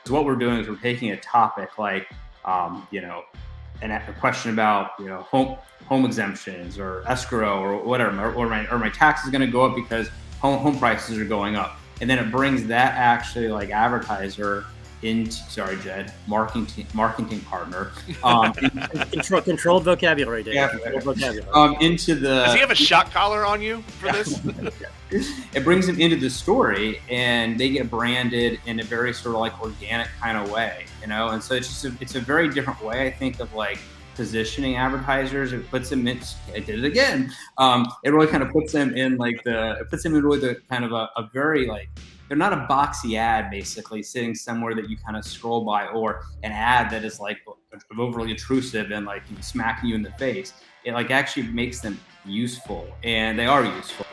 what we're doing is we're taking a topic like, a question about, home exemptions or escrow or whatever, or my tax is going to go up because home prices are going up. And then it brings that actually like advertiser into, sorry, Jed, marketing partner. Controlled vocabulary, Dave. Yeah. Controlled vocabulary. Into the. Does he have a shock collar on you for this? It brings them into the story, and they get branded in a very sort of like organic kind of way, And so it's a very different way, I think, of like positioning advertisers. It puts them in. I did it again. It really kind of puts them in like it puts them in really the kind of a very like. They're not a boxy ad, basically, sitting somewhere that you kind of scroll by, or an ad that is like overly intrusive and like smacking you in the face. It like actually makes them useful, and they are useful.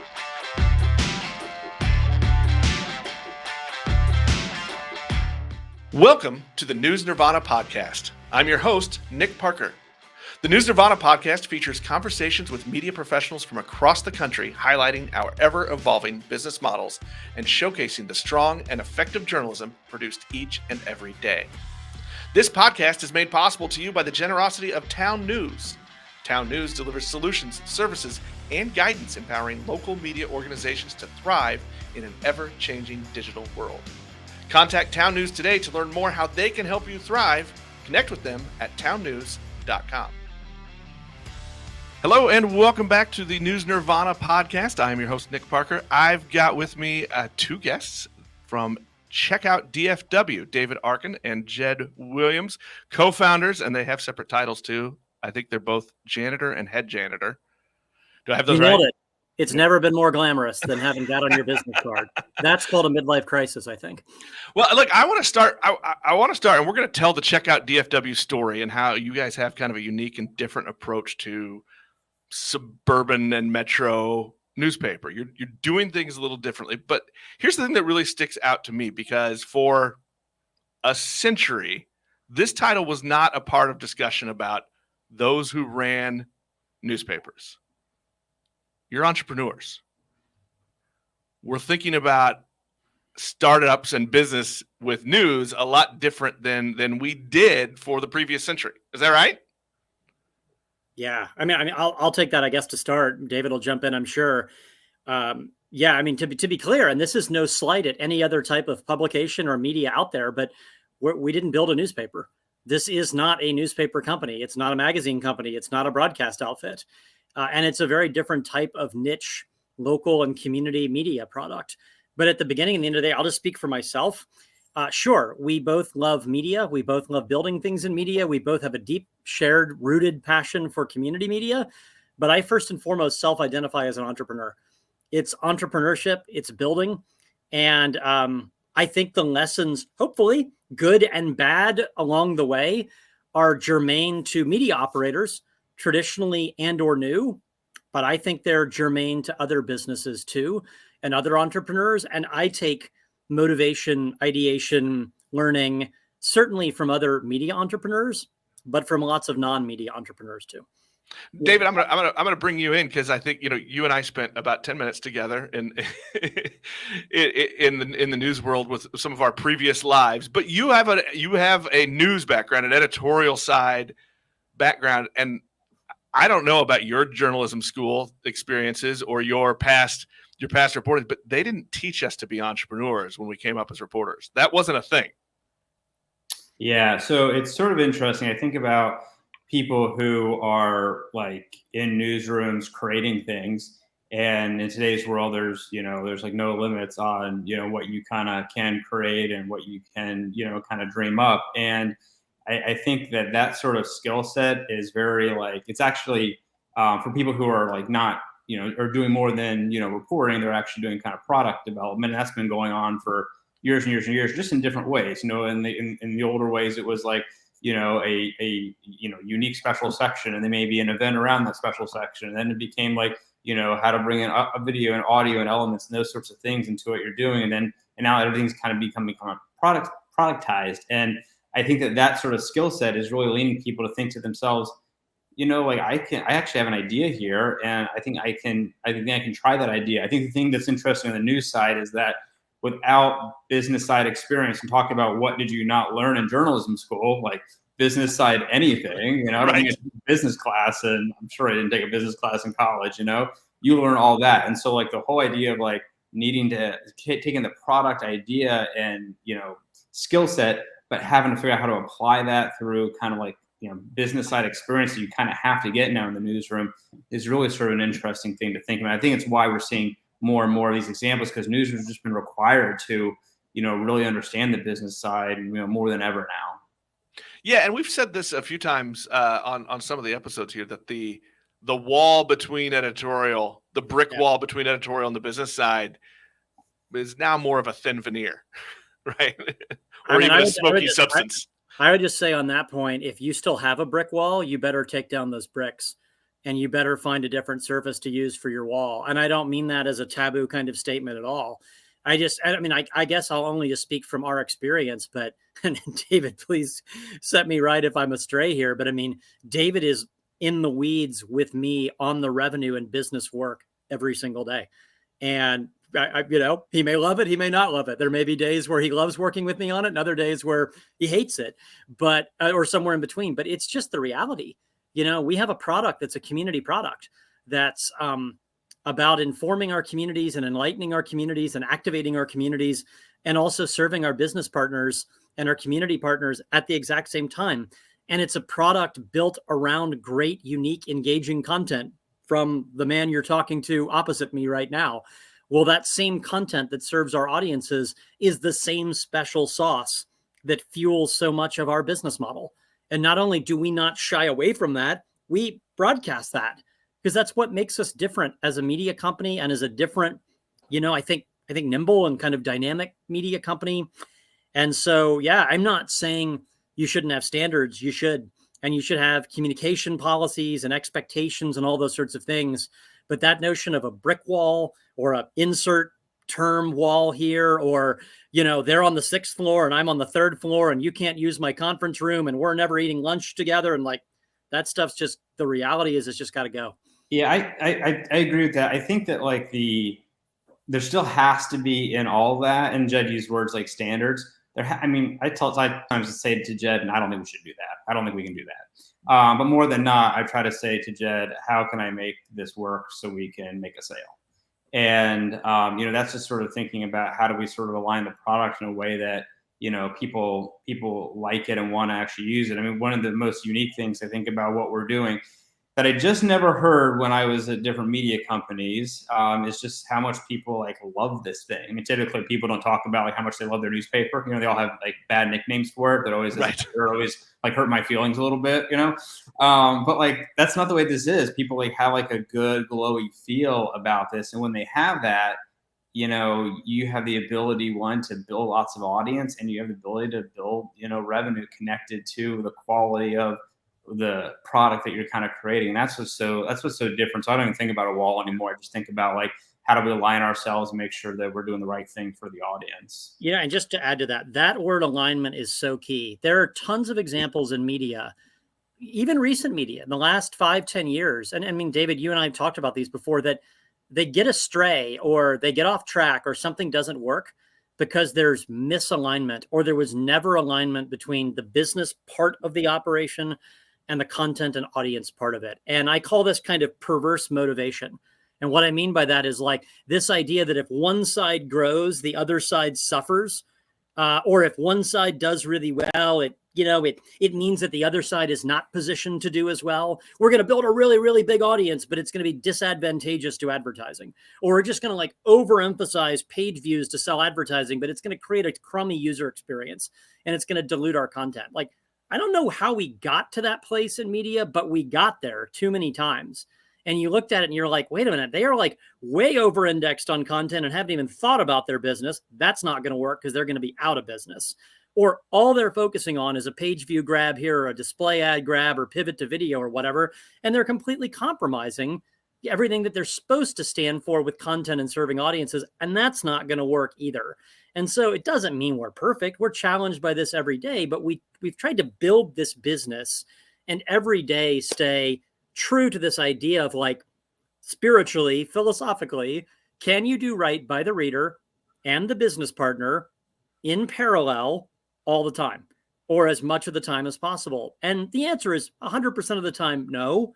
Welcome to the News Nirvana podcast. I'm your host, Nick Parker. The News Nirvana podcast features conversations with media professionals from across the country, highlighting our ever-evolving business models and showcasing the strong and effective journalism produced each and every day. This podcast is made possible to you by the generosity of Town News. Town News delivers solutions, services, and guidance empowering local media organizations to thrive in an ever-changing digital world. Contact Town News today to learn more how they can help you thrive. Connect with them at townnews.com. Hello and welcome back to the News Nirvana podcast. I am your host, Nick Parker. I've got with me two guests from Check Out DFW, David Arkin and Jed Williams, co-founders, and they have separate titles too. I think they're both janitor and head janitor. Do I have those right? Nailed it. It's never been more glamorous than having that on your business card. That's called a midlife crisis, I think. Well, look, I want to start. I want to start, and we're going to tell the Check Out DFW story and how you guys have kind of a unique and different approach to suburban and metro newspaper. You're doing things a little differently. But here's the thing that really sticks out to me, because for a century, this title was not a part of discussion about those who ran newspapers. You're entrepreneurs. We're thinking about startups and business with news a lot different than we did for the previous century. Is that right? Yeah. I mean, I'll take that, I guess, to start. David will jump in, I'm sure. To be clear, and this is no slight at any other type of publication or media out there, but we didn't build a newspaper. This is not a newspaper company. It's not a magazine company. It's not a broadcast outfit. And it's a very different type of niche, local and community media product. But at the beginning and the end of the day, I'll just speak for myself. Sure, we both love media. We both love building things in media. We both have a deep, shared, rooted passion for community media. But I first and foremost self-identify as an entrepreneur. It's entrepreneurship. It's building. And I think the lessons, hopefully good and bad along the way, are germane to media operators, traditionally and or new, but I think they're germane to other businesses too and other entrepreneurs. And I take motivation, ideation, learning, certainly from other media entrepreneurs, but from lots of non-media entrepreneurs too. David, I'm gonna bring you in, because I think you and I spent about 10 minutes together in the news world with some of our previous lives. But you have a news background, an editorial side background, and I don't know about your journalism school experiences or your past reporting, but they didn't teach us to be entrepreneurs when we came up as reporters. That wasn't a thing. Yeah, so it's sort of interesting. I think about people who are like in newsrooms creating things, and in today's world, there's like no limits on what you kind of can create and what you can kind of dream up. And I think that sort of skill set is very like, it's actually for people who are like not, are doing more than, reporting, they're actually doing kind of product development. And that's been going on for years and years and years, just in different ways. In the older ways, it was like, a unique special section, and there may be an event around that special section. And then it became like, how to bring in a video and audio and elements and those sorts of things into what you're doing. And now everything's kind of becoming productized. And I think that sort of skill set is really leading people to think to themselves, like I actually have an idea here, and I think I can try that idea. I think the thing that's interesting on the news side is that without business side experience, and talk about what did you not learn in journalism school, like business side anything, you know, I don't think it's business class, and I'm sure I didn't take a business class in college, you know, you learn all that. And so like the whole idea of like needing to taking the product idea and, you know, skill set, but having to figure out how to apply that through kind of like, you know, business side experience that you kind of have to get now in the newsroom is really sort of an interesting thing to think about. I think it's why we're seeing more and more of these examples, because newsrooms have just been required to, you know, really understand the business side, you know, more than ever now. Yeah, and we've said this a few times on some of the episodes here, that the wall between editorial, the brick wall between editorial and the business side is now more of a thin veneer, right? Or even a smoky substance. I would just say on that point, if you still have a brick wall, you better take down those bricks and you better find a different surface to use for your wall. And I don't mean that as a taboo kind of statement at all. I guess I'll only just speak from our experience, but and David, please set me right if I'm astray here. But I mean, David is in the weeds with me on the revenue and business work every single day. And you know, he may love it, he may not love it. There may be days where he loves working with me on it, and other days where he hates it, but or somewhere in between. But it's just the reality. You know, we have a product that's a community product that's about informing our communities and enlightening our communities and activating our communities, and also serving our business partners and our community partners at the exact same time. And it's a product built around great, unique, engaging content from the man you're talking to opposite me right now. Well, that same content that serves our audiences is the same special sauce that fuels so much of our business model. And not only do we not shy away from that, we broadcast that, because that's what makes us different as a media company and as a different, you know, I think nimble and kind of dynamic media company. And so, yeah, I'm not saying you shouldn't have standards. You should. And you should have communication policies and expectations and all those sorts of things. But that notion of a brick wall or a insert term wall here, or, you know, they're on the 6th floor and I'm on the 3rd floor and you can't use my conference room and we're never eating lunch together. And like, that stuff's just, the reality is it's just got to go. Yeah, I agree with that. I think that like there still has to be in all that, and Jed used words like standards. I mean, I sometimes say to Jed, and I don't think we should do that. I don't think we can do that. But more than not, I try to say to Jed, how can I make this work so we can make a sale? And, you know, that's just sort of thinking about how do we sort of align the product in a way that, you know, people like it and want to actually use it. I mean, one of the most unique things I think about what we're doing that I just never heard when I was at different media companies is just how much people like love this thing. I mean, typically people don't talk about like how much they love their newspaper. You know, they all have like bad nicknames for it that always like hurt my feelings a little bit, you know? But like, that's not the way this is. People like have like a good glowy feel about this. And when they have that, you know, you have the ability, one, to build lots of audience, and you have the ability to build, you know, revenue connected to the quality of the product that you're kind of creating. And that's what's so different. So I don't even think about a wall anymore. I just think about like, how do we align ourselves and make sure that we're doing the right thing for the audience? Yeah. And just to add to that, that word alignment is so key. There are tons of examples in media, even recent media in the last 5-10 years. And I mean, David, you and I have talked about these before, that they get astray or they get off track or something doesn't work because there's misalignment, or there was never alignment between the business part of the operation and the content and audience part of it. And I call this kind of perverse motivation. And what I mean by that is like this idea that if one side grows, the other side suffers, or if one side does really well, it means that the other side is not positioned to do as well. We're going to build a really, really big audience, but it's going to be disadvantageous to advertising. Or we're just going to like overemphasize page views to sell advertising, but it's going to create a crummy user experience and it's going to dilute our content. Like, I don't know how we got to that place in media, but we got there too many times. And you looked at it and you're like, wait a minute, they are like way over indexed on content and haven't even thought about their business. That's not going to work because they're going to be out of business. Or all they're focusing on is a page view grab here, or a display ad grab, or pivot to video or whatever. And they're completely compromising everything that they're supposed to stand for with content and serving audiences. And that's not going to work either. And so it doesn't mean we're perfect. We're challenged by this every day, but we've tried to build this business and every day stay true to this idea of like spiritually, philosophically, can you do right by the reader and the business partner in parallel all the time, or as much of the time as possible? And the answer is 100% of the time, no.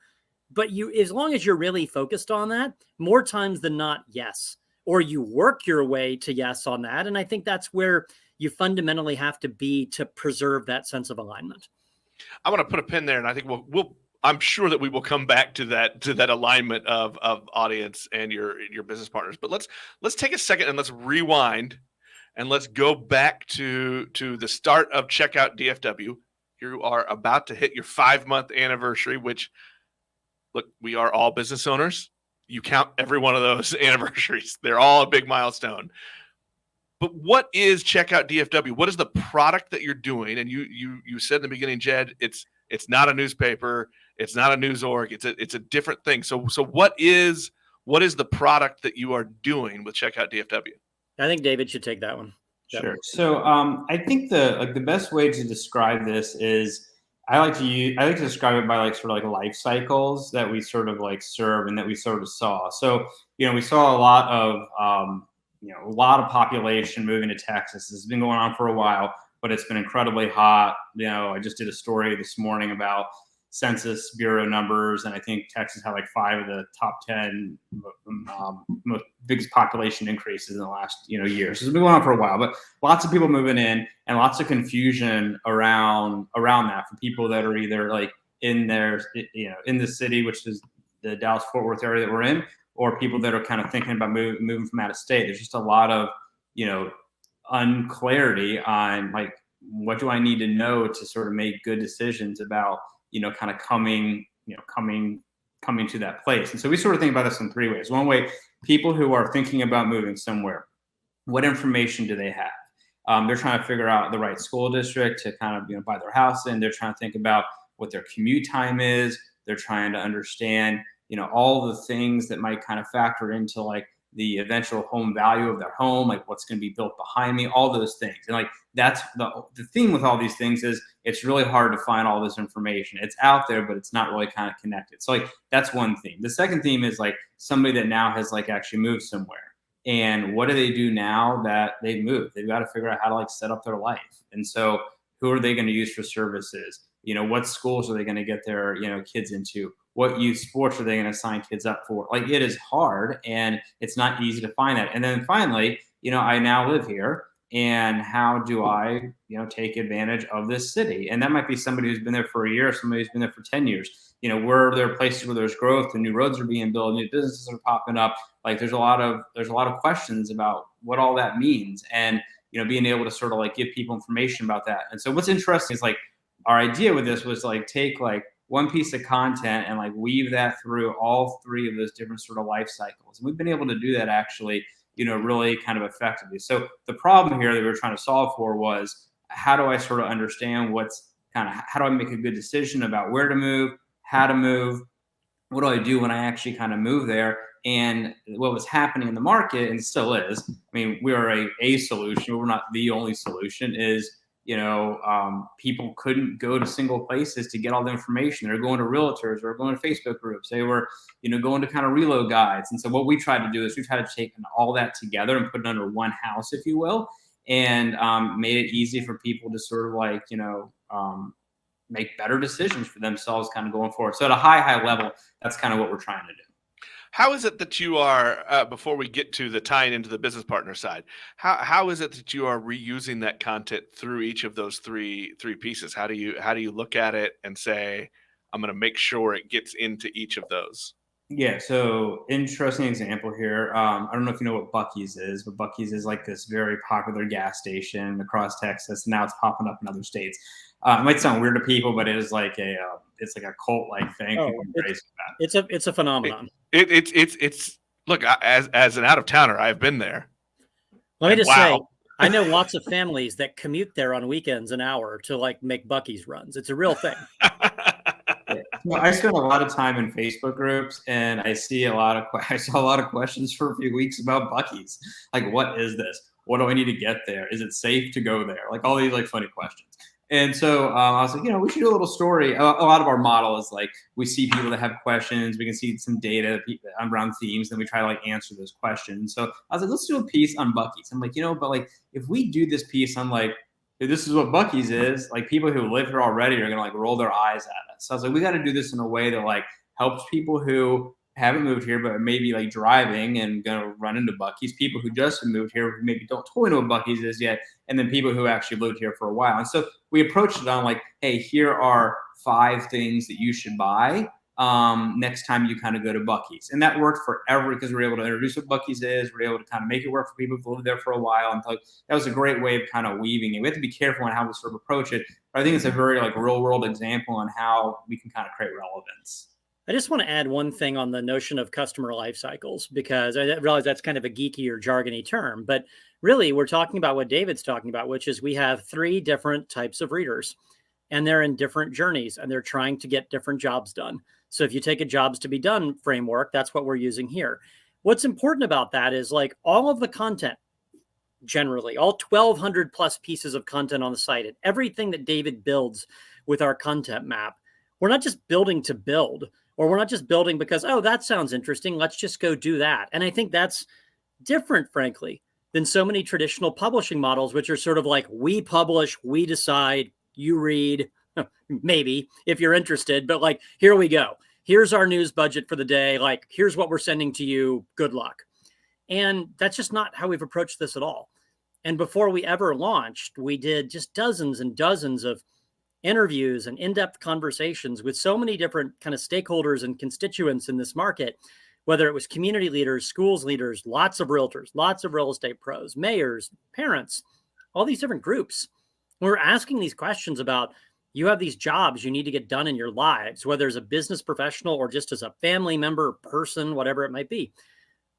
But as long as you're really focused on that, more times than not, yes. Or you work your way to yes on that. And I think that's where you fundamentally have to be to preserve that sense of alignment. I want to put a pin there, and I think I'm sure that we will come back to that alignment of audience and your business partners. But let's take a second and let's rewind, and let's go back to the start of Checkout DFW. You are about to hit your 5-month anniversary, which, look, we are all business owners. You count every one of those anniversaries. They're all a big milestone. But what is Checkout DFW? What is the product that you're doing? And you said in the beginning, Jed, it's not a newspaper, it's not a news org, it's a different thing. So what is the product that you are doing with Checkout DFW? I think David should take that one. Sure. So I think the best way to describe this is I like to describe it by like sort of like life cycles that we sort of like serve and that we sort of saw. So we saw a lot of population moving to Texas. This has been going on for a while, but it's been incredibly hot. I just did a story this morning about Census Bureau numbers, and I think Texas had like 5 of the top 10 biggest population increases in the last year. So it's been going on for a while, but lots of people moving in and lots of confusion around that for people that are either like in the city, which is the Dallas-Fort Worth area that we're in, or people that are kind of thinking about moving from out of state. There's just a lot of unclarity on like, what do I need to know to sort of make good decisions about kind of coming to that place. And so we sort of think about this in 3 ways. One way, people who are thinking about moving somewhere, what information do they have? They're trying to figure out the right school district to kind of buy their house in. They're trying to think about what their commute time is. They're trying to understand all the things that might kind of factor into like the eventual home value of their home, like what's going to be built behind me, all those things. And like that's the theme with all these things is it's really hard to find all this information. It's out there, but it's not really kind of connected. So like that's one theme. The second theme is like somebody that now has like actually moved somewhere. And what do they do now that they've moved? They've got to figure out how to like set up their life. And so who are they going to use for services? What schools are they going to get their kids into? What youth sports are they going to sign kids up for? Like it is hard and it's not easy to find that. And then finally, I now live here, and how do I, take advantage of this city? And that might be somebody who's been there for a year, somebody who's been there for 10 years. Where there are places where there's growth and new roads are being built, new businesses are popping up. Like there's a lot of questions about what all that means, and being able to sort of like give people information about that. And so what's interesting is like our idea with this was like take like one piece of content and like weave that through all 3 of those different sort of life cycles. And we've been able to do that actually, really kind of effectively. So the problem here that we were trying to solve for was, how do I sort of understand how do I make a good decision about where to move, how to move, what do I do when I actually kind of move there? And what was happening in the market, and still is, I mean, we are a solution, we're not the only solution, is people couldn't go to single places to get all the information. They're going to realtors or going to Facebook groups. They were, going to kind of reload guides. And so what we tried to do is we tried to take all that together and put it under one house, if you will, and made it easy for people to sort of like, make better decisions for themselves kind of going forward. So at a high level, that's kind of what we're trying to do. How is it that you are, before we get to the tying into the business partner side, how is it that you are reusing that content through each of those three pieces? How do you look at it and say, I'm going to make sure it gets into each of those? Yeah, so interesting example here. I don't know if you know what Buc-ee's is, but Buc-ee's is like this very popular gas station across Texas. Now it's popping up in other states. It might sound weird to people, but it is like a cult-like thing. Oh, it's a phenomenon. It's look, as an out-of-towner, I've been there. Let me just say, I know lots of families that commute there on weekends an hour to like make Buc-ee's runs. It's a real thing. Well, I spend a lot of time in Facebook groups, and I saw a lot of questions for a few weeks about Buc-ee's. Like, what is this? What do I need to get there? Is it safe to go there? Like all these like funny questions. And so I was like, we should do a little story. A lot of our model is like, we see people that have questions. We can see some data around themes. Then we try to like answer those questions. So I was like, let's do a piece on Buc-ee's. I'm like, but like, if we do this piece on like, if this is what Buc-ee's is, like people who live here already are going to like roll their eyes at us. So I was like, we got to do this in a way that like helps people who haven't moved here, but maybe like driving and going to run into Buc-ee's, people who just moved here who maybe don't totally know what Buc-ee's is yet, and then people who actually lived here for a while. And so we approached it on like, hey, here are 5 things that you should buy next time you kind of go to Buc-ee's. And that worked for because we were able to introduce what Buc-ee's is. We were able to kind of make it work for people who lived there for a while. And like, that was a great way of kind of weaving it. We have to be careful on how we sort of approach it. But I think it's a very like real world example on how we can kind of create relevance. I just want to add one thing on the notion of customer life cycles, because I realize that's kind of a geeky or jargony term, but really we're talking about what David's talking about, which is we have 3 different types of readers, and they're in different journeys, and they're trying to get different jobs done. So if you take a jobs to be done framework, that's what we're using here. What's important about that is like all of the content, generally all 1,200 plus pieces of content on the site, and everything that David builds with our content map, we're not just building to build. Or we're not just building because, oh, that sounds interesting, let's just go do that. And I think that's different, frankly, than so many traditional publishing models, which are sort of like, we publish, we decide, you read, maybe, if you're interested, but like, here we go. Here's our news budget for the day. Like, here's what we're sending to you. Good luck. And that's just not how we've approached this at all. And before we ever launched, we did just dozens and dozens of interviews and in-depth conversations with so many different kind of stakeholders and constituents in this market, whether it was community leaders, schools leaders, lots of realtors, lots of real estate pros, mayors, parents, all these different groups. We're asking these questions about, you have these jobs you need to get done in your lives, whether as a business professional or just as a family member, person, whatever it might be.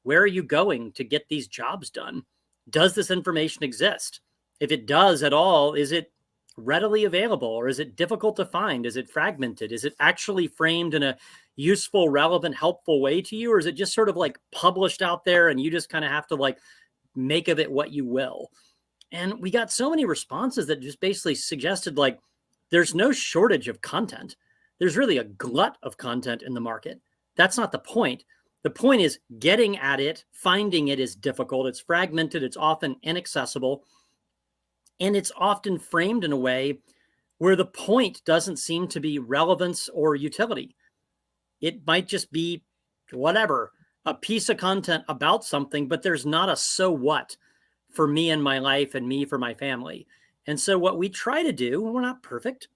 Where are you going to get these jobs done? Does this information exist? If it does at all, is it readily available, or is it difficult to find? Is it fragmented? Is it actually framed in a useful, relevant, helpful way to you? Or is it just sort of like published out there and you just kind of have to like make of it what you will? And we got so many responses that just basically suggested like, there's no shortage of content. There's really a glut of content in the market. That's not the point. The point is getting at it, finding it is difficult. It's fragmented. It's often inaccessible. And it's often framed in a way where the point doesn't seem to be relevance or utility. It might just be whatever, a piece of content about something, but there's not a so what for me and my life and me for my family. And so what we try to do, and we're not perfect,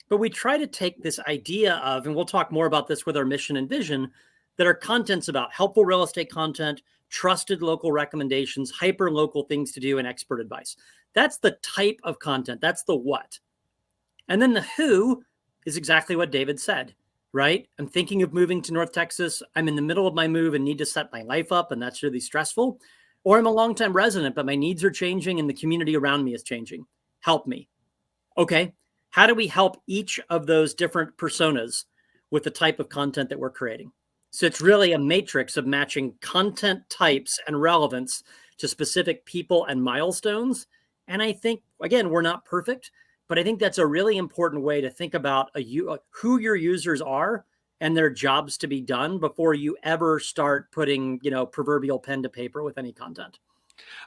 but we try to take this idea of, and we'll talk more about this with our mission and vision, that our content's about helpful real estate content, trusted local recommendations, hyper local things to do, and expert advice. That's the type of content. That's the what. And then the who is exactly what David said, right? I'm thinking of moving to North Texas. I'm in the middle of my move and need to set my life up, and that's really stressful. Or I'm a longtime resident, but my needs are changing and the community around me is changing. Help me. Okay. How do we help each of those different personas with the type of content that we're creating? So it's really a matrix of matching content types and relevance to specific people and milestones. And I think, again, we're not perfect, but I think that's a really important way to think about who your users are and their jobs to be done before you ever start putting, proverbial pen to paper with any content.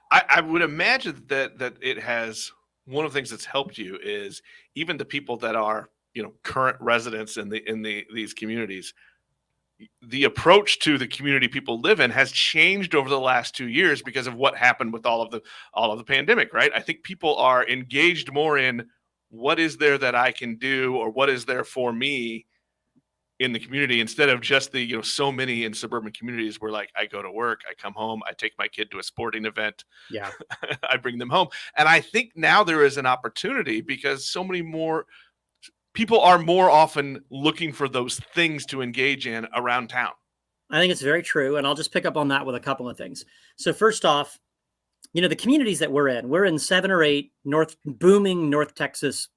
I would imagine that it has, one of the things that's helped you is even the people that are, current residents in these communities. The approach to the community people live in has changed over the last 2 years because of what happened with all of the pandemic, right? I think people are engaged more in what is there that I can do, or what is there for me in the community, instead of just the, so many in suburban communities where like I go to work, I come home, I take my kid to a sporting event. Yeah. I bring them home. And I think now there is an opportunity because so many more people are more often looking for those things to engage in around town. I think it's very true. And I'll just pick up on that with a couple of things. So first off, the communities that we're in 7 or 8 booming North Texas.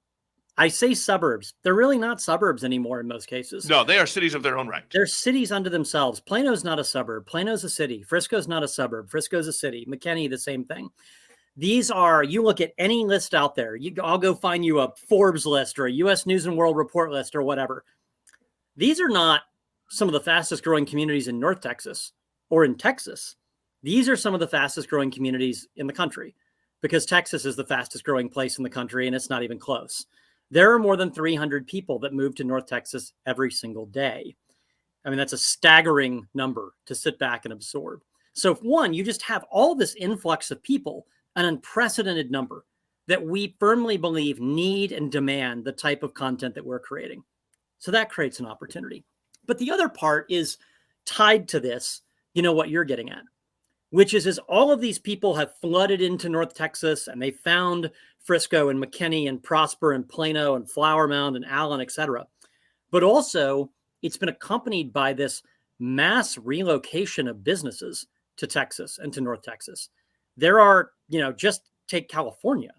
I say suburbs. They're really not suburbs anymore in most cases. No, they are cities of their own right. They're cities unto themselves. Plano's not a suburb. Plano's a city. Frisco's not a suburb. Frisco's a city. McKinney, the same thing. These are, you look at any list out there, I'll go find you a Forbes list or a US News and World Report list or whatever. These are not some of the fastest growing communities in North Texas or in Texas. These are some of the fastest growing communities in the country, because Texas is the fastest growing place in the country, and it's not even close. There are more than 300 people that move to North Texas every single day. I mean, that's a staggering number to sit back and absorb. So one, you just have all this influx of people, an unprecedented number that we firmly believe need and demand the type of content that we're creating. So that creates an opportunity. But the other part is tied to this, you know, what you're getting at, which is all of these people have flooded into North Texas and they found Frisco and McKinney and Prosper and Plano and Flower Mound and Allen, et cetera. But also it's been accompanied by this mass relocation of businesses to Texas and to North Texas. There are, you know, just take California.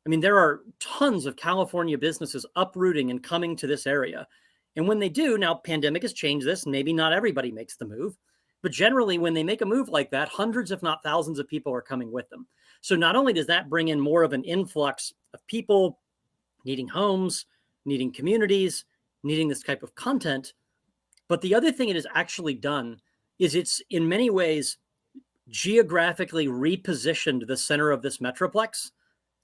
I mean, there are tons of California businesses uprooting and coming to this area. And when they do, now pandemic has changed this, and maybe not everybody makes the move, but generally when they make a move like that, hundreds, if not thousands of people are coming with them. So not only does that bring in more of an influx of people needing homes, needing communities, needing this type of content, but the other thing it has actually done is it's in many ways geographically repositioned the center of this metroplex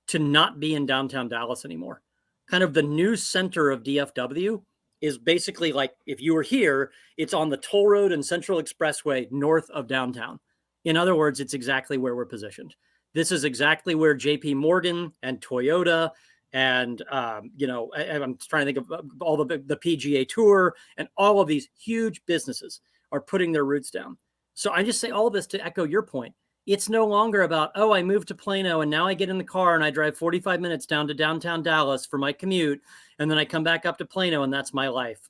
to not be in downtown Dallas anymore. Kind of the new center of DFW is basically like, if you were here, it's on the toll road and Central Expressway north of downtown. In other words, it's exactly where we're positioned. This is exactly where JP Morgan and Toyota and, you know, I'm trying to think of all the PGA Tour and all of these huge businesses are putting their roots down. So I just say all this to echo your point. It's no longer about, oh, I moved to Plano and now I get in the car and I drive 45 minutes down to downtown Dallas for my commute. And then I come back up to Plano and that's my life.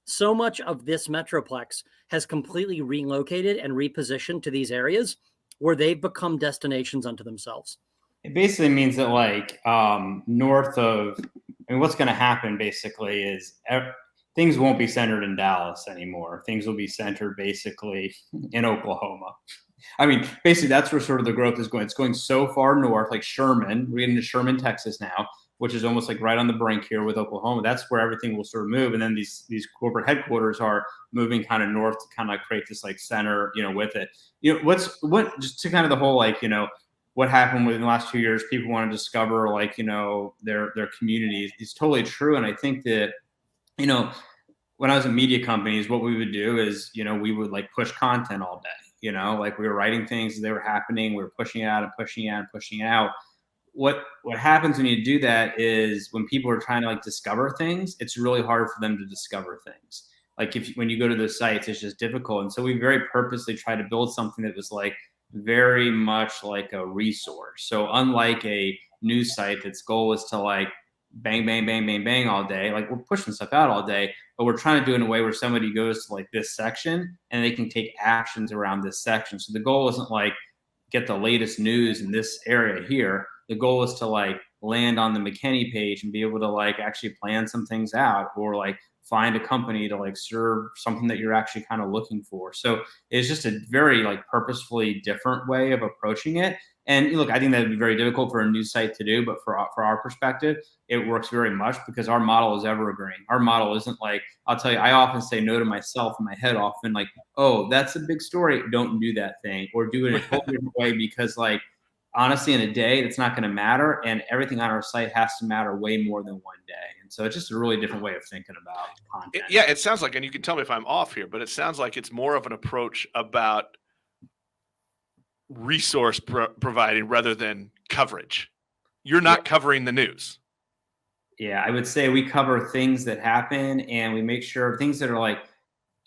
So much of this metroplex has completely relocated and repositioned to these areas where they've become destinations unto themselves. It basically means that like north of, I mean, what's going to happen basically is things won't be centered in Dallas anymore. Things will be centered basically in Oklahoma. I mean, basically that's where sort of the growth is going. It's going so far north, like Sherman. We're getting to Sherman, Texas now, which is almost like right on the brink here with Oklahoma. That's where everything will sort of move. And then these corporate headquarters are moving kind of north to kind of create this like center, you know, with it. You know, what just to kind of the whole, like, you know, what happened within the last 2 years, people want to discover like, you know, their communities. It's totally true. And I think that, you know, when I was in media companies, what we would do is, you know, we would like push content all day. You know, like we were writing things as they were happening. We were pushing it out and pushing it out and pushing it out. What happens when you do that is when people are trying to like discover things, it's really hard for them to discover things. Like when you go to those sites, it's just difficult. And so we very purposely tried to build something that was like very much like a resource. So unlike a news site that's goal is to like bang, bang, bang, bang, bang all day, like we're pushing stuff out all day, but we're trying to do it in a way where somebody goes to like this section and they can take actions around this section. So the goal isn't like get the latest news in this area here. The goal is to like land on the McKinney page and be able to like actually plan some things out or like find a company to like serve something that you're actually kind of looking for. So it's just a very like purposefully different way of approaching it. And look, I think that would be very difficult for a news site to do, but for our perspective, it works very much because our model is evergreen. Our model isn't like, I'll tell you, I often say no to myself in my head often like, oh, that's a big story. Don't do that thing or do it in a totally different way because like, honestly, in a day, it's not going to matter. And everything on our site has to matter way more than one day. And so it's just a really different way of thinking about content. Yeah, it sounds like, and you can tell me if I'm off here, but it sounds like it's more of an approach about resource providing rather than coverage. You're not covering the news. Yeah, I would say we cover things that happen and we make sure things that are like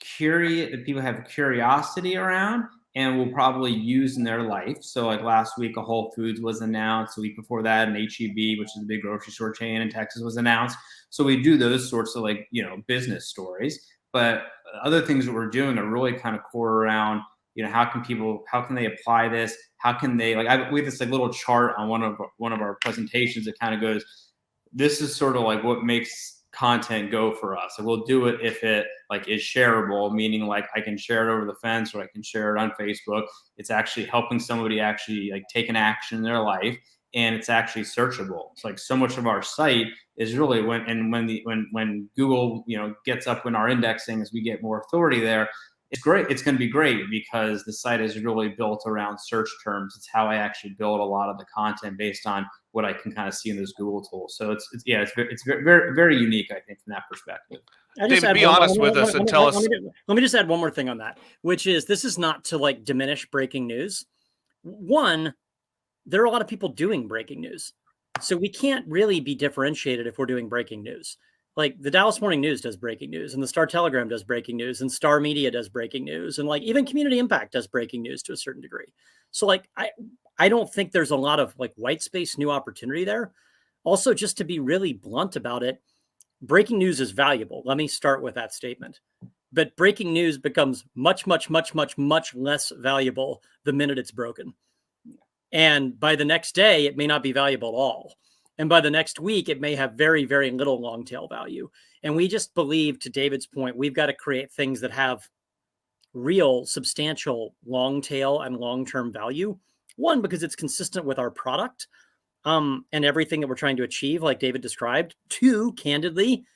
curious, that people have curiosity around and will probably use in their life. So like last week, a Whole Foods was announced. A week before that, an HEB, which is a big grocery store chain in Texas, was announced. So we do those sorts of like, you know, business stories. But other things that we're doing are really kind of core around, you know, how can they apply this? How can they, like, we have this like little chart on one of our presentations that kind of goes, this is sort of like what makes content go for us. And we'll do it if it like is shareable, meaning like I can share it over the fence or I can share it on Facebook. It's actually helping somebody actually like take an action in their life. and it's actually searchable. It's like so much of our site is really when Google, gets up in our indexing as we get more authority there, it's great. It's going to be great because the site is really built around search terms. It's how I actually build a lot of the content based on what I can kind of see in those Google tools. So it's very, very, very unique, I think, from that perspective. David, be honest with us and tell us. Let me just add one more thing on that, which is this is not to like diminish breaking news. One, there are a lot of people doing breaking news. So we can't really be differentiated if we're doing breaking news. Like the Dallas Morning News does breaking news, and the Star Telegram does breaking news, and Star Media does breaking news, and like even Community Impact does breaking news to a certain degree. So like I don't think there's a lot of like white space new opportunity there. Also, just to be really blunt about it, breaking news is valuable. Let me start with that statement. But breaking news becomes much, much, much, much, much less valuable the minute it's broken. And by the next day, it may not be valuable at all. And by the next week, it may have very, very little long tail value. And we just believe, to David's point, we've got to create things that have real, substantial long tail and long-term value. One, because it's consistent with our product and everything that we're trying to achieve, like David described. Two, candidly,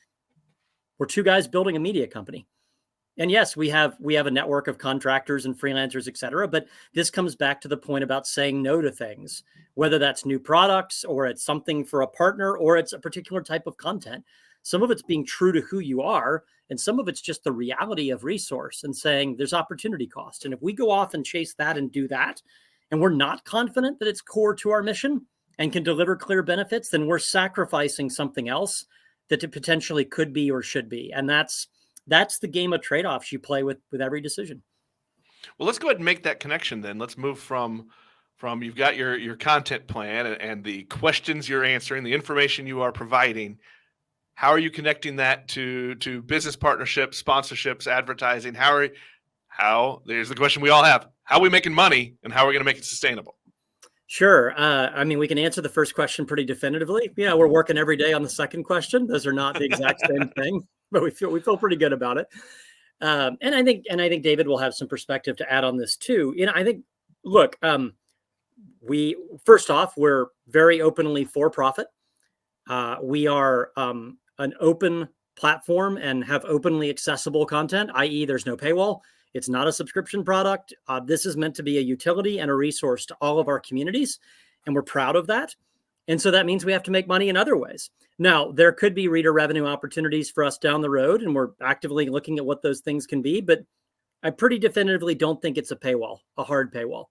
we're two guys building a media company. And yes, we have a network of contractors and freelancers, et cetera. But this comes back to the point about saying no to things, whether that's new products or it's something for a partner or it's a particular type of content. Some of it's being true to who you are, and some of it's just the reality of resource and saying there's opportunity cost. And if we go off and chase that and do that, and we're not confident that it's core to our mission and can deliver clear benefits, then we're sacrificing something else that it potentially could be or should be. And that's the game of trade-offs you play with every decision. Well, let's go ahead and make that connection then. Let's move from you've got your content plan and the questions you're answering, the information you are providing. How are you connecting that to business partnerships, sponsorships, advertising? There's the question we all have. How are we making money, and how are we going to make it sustainable? Sure. I mean, we can answer the first question pretty definitively. We're working every day on the second question. Those are not the exact same thing, but we feel pretty good about it. And I think David will have some perspective to add on this too. I think, look, we're very openly for profit. We are an open platform and have openly accessible content, i.e. there's no paywall. It's not a subscription product. This is meant to be a utility and a resource to all of our communities, and we're proud of that. And so that means we have to make money in other ways. Now, there could be reader revenue opportunities for us down the road, and we're actively looking at what those things can be, but I pretty definitively don't think it's a hard paywall.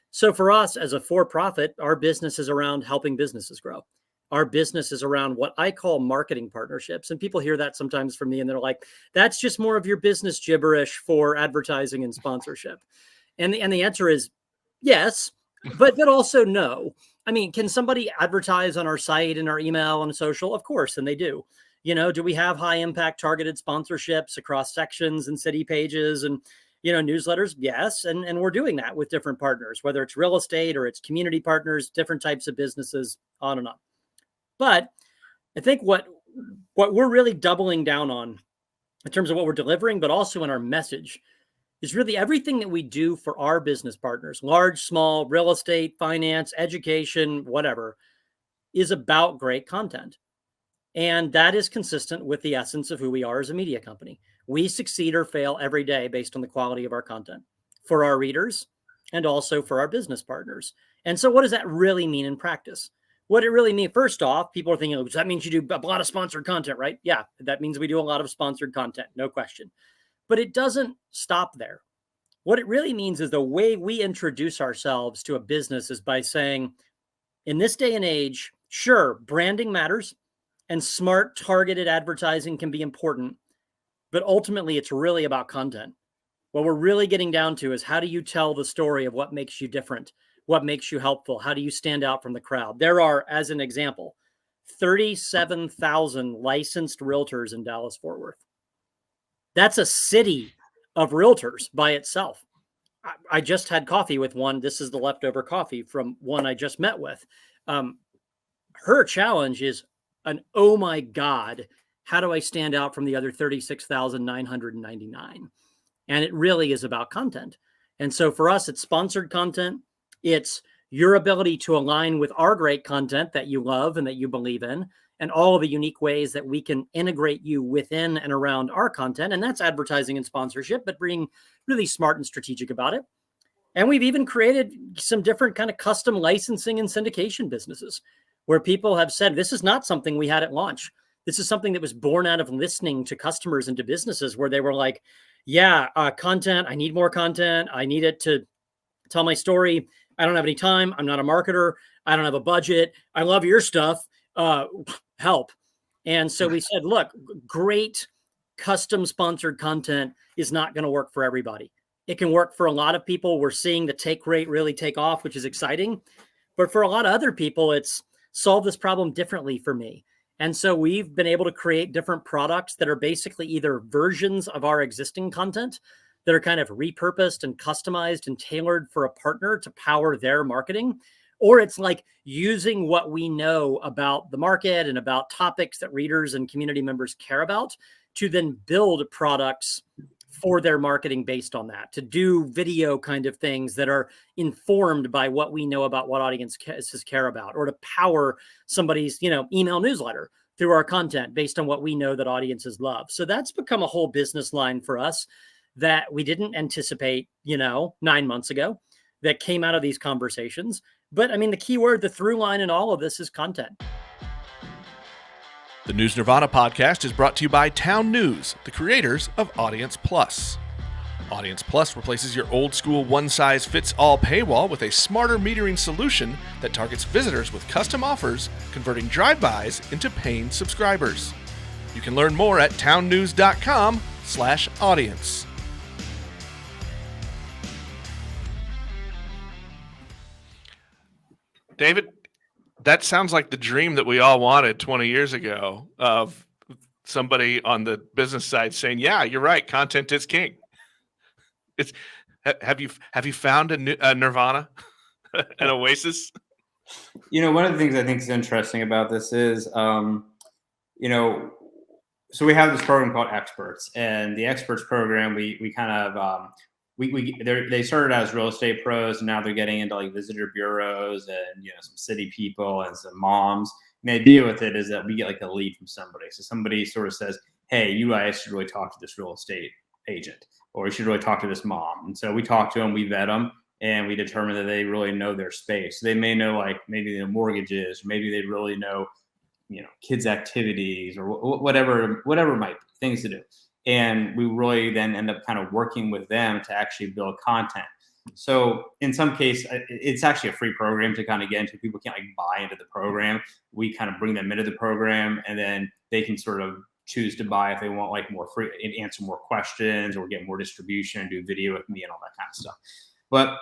So for us as a for-profit, our business is around helping businesses grow. Our business is around what I call marketing partnerships. And people hear that sometimes from me and they're like, that's just more of your business gibberish for advertising and sponsorship. And the answer is yes, but also no. I mean, can somebody advertise on our site and our email and social? Of course, and they do. Do we have high impact targeted sponsorships across sections and city pages and newsletters? Yes. And we're doing that with different partners, whether it's real estate or it's community partners, different types of businesses, on and on. But I think what we're really doubling down on in terms of what we're delivering, but also in our message, is really everything that we do for our business partners, large, small, real estate, finance, education, whatever, is about great content. And that is consistent with the essence of who we are as a media company. We succeed or fail every day based on the quality of our content for our readers and also for our business partners. And so what does that really mean in practice? What it really means, first off, people are thinking, that means you do a lot of sponsored content, right? Yeah, that means we do a lot of sponsored content, no question. But it doesn't stop there. What it really means is the way we introduce ourselves to a business is by saying, in this day and age, sure, branding matters and smart targeted advertising can be important, but ultimately it's really about content. What we're really getting down to is how do you tell the story of what makes you different? What makes you helpful? How do you stand out from the crowd? There are, as an example, 37,000 licensed realtors in Dallas-Fort Worth. That's a city of realtors by itself. I just had coffee with one. This is the leftover coffee from one I just met with. Her challenge is oh my God, how do I stand out from the other 36,999? And it really is about content. And so for us, it's sponsored content. It's your ability to align with our great content that you love and that you believe in, and all of the unique ways that we can integrate you within and around our content. And that's advertising and sponsorship, but being really smart and strategic about it. And we've even created some different kind of custom licensing and syndication businesses where people have said, this is not something we had at launch. This is something that was born out of listening to customers and to businesses where they were like, yeah, content, I need more content. I need it to tell my story. I don't have any time. I'm not a marketer. I don't have a budget. I love your stuff. Help. And so we said, look, great custom sponsored content is not going to work for everybody. It can work for a lot of people. We're seeing the take rate really take off, which is exciting. But for a lot of other people, it's solve this problem differently for me. And so we've been able to create different products that are basically either versions of our existing content that are kind of repurposed and customized and tailored for a partner to power their marketing. Or it's like using what we know about the market and about topics that readers and community members care about to then build products for their marketing based on that, to do video kind of things that are informed by what we know about what audiences care about, or to power somebody's, email newsletter through our content based on what we know that audiences love. So that's become a whole business line for us that we didn't anticipate, 9 months ago, that came out of these conversations. But I mean, the key word, the through line in all of this is content. The News Nirvana podcast is brought to you by Town News, the creators of Audience Plus. Audience Plus replaces your old school one-size-fits-all paywall with a smarter metering solution that targets visitors with custom offers, converting drive-bys into paying subscribers. You can learn more at townnews.com/audience. David, that sounds like the dream that we all wanted 20 years ago of somebody on the business side saying, yeah, you're right, content is king. Have you found a Nirvana, an oasis? One of the things I think is interesting about this is, so we have this program called Experts, and the Experts program, we kind of, they started out as real estate pros, and now they're getting into like visitor bureaus and some city people and some moms. And the idea with it is that we get like a lead from somebody. So somebody sort of says, "Hey, you guys should really talk to this real estate agent, or you should really talk to this mom." And so we talk to them, we vet them, and we determine that they really know their space. So they may know like maybe the mortgages, or maybe they really know kids' activities, or whatever might be things to do. And we really then end up kind of working with them to actually build content. So in some case, it's actually a free program to kind of get into. People can't like buy into the program. We kind of bring them into the program, and then they can sort of choose to buy if they want like more free, answer more questions, or get more distribution, do video with me and all that kind of stuff. But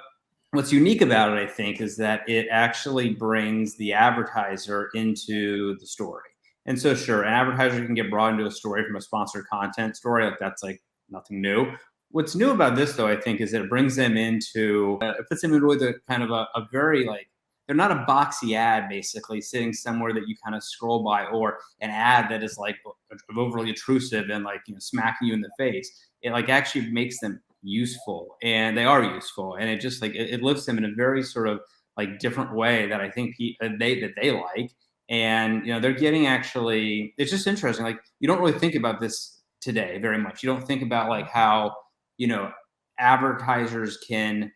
what's unique about it, I think, is that it actually brings the advertiser into the story. And so, sure, an advertiser can get brought into a story from a sponsored content story. Like that's like nothing new. What's new about this, though, I think, is that it brings them into, it puts them in really the kind of a very like, they're not a boxy ad basically sitting somewhere that you kind of scroll by, or an ad that is like overly intrusive and like smacking you in the face. It like actually makes them useful, and they are useful, and it just like it lifts them in a very sort of like different way that I think they like. And they're getting, actually, it's just interesting. Like you don't really think about this today very much. You don't think about like how advertisers can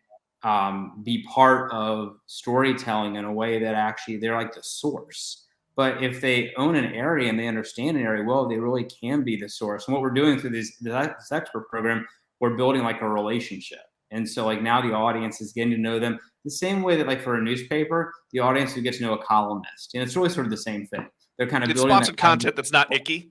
be part of storytelling in a way that actually they're like the source. But if they own an area and they understand an area well, they really can be the source. And what we're doing through this expert program, we're building like a relationship. And so like now the audience is getting to know them the same way that like for a newspaper, the audience would get to know a columnist. And it's really sort of the same thing. They're kind of it's building sponsored content that's not icky.